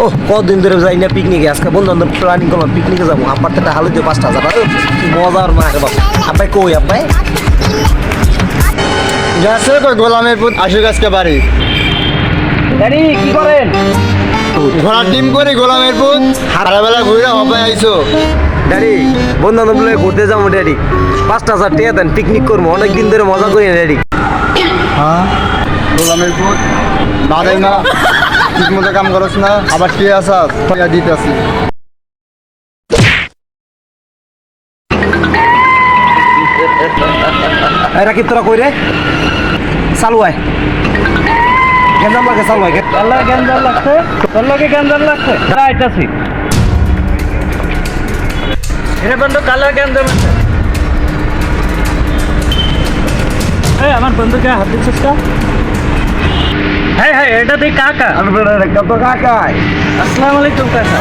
ও কতদিন ধরে যাই না পিকনিকে, আজকে বন্ধু বান্ধব প্ল্যানিং করলাম পিকনিকে যাবো। আব্বার তো হালু দিয়ে 5,000 কি মজার মা রে বাবা। আব্বাই কই আব্বাই? যাচ্ছে তো গোলামের পুত আশুক আজকে বাড়ি ড্যাডি কি করেন? ঘোড়ার ডিম করে গোলামের পুত হারাবেলা ঘুরে হবে আইছো। ড্যাডি বন্ধু বান্ধব লয়ে ঘুরতে যাবো ড্যাডি, 5,000 টাকা দেন, পিকনিক করবো, অনেক দিন ধরে মজা করি না ড্যাডি। হ্যাঁ গোলামের পুত বাদাই না ঠিক মতো কাম করছ না, আবার কে আসা দিতে আসি। রাকিব তোরা কই রে? চালু আয়, গেঞ্জাম লাগে, চালু আয়। আল্লাহ গেন্দার লাগছে, তোর লগে গেন্দার লাগছে, আইতাছি। এরে বন্ধু কালার গেন্দার লাগছে। এই আমার বন্ধুকে হাত দিচ্ছিস কা? হ্যাঁ হ্যাঁ, এটা তুই কাকা। কত কাকাই? আসসালামু আলাইকুম কাকা।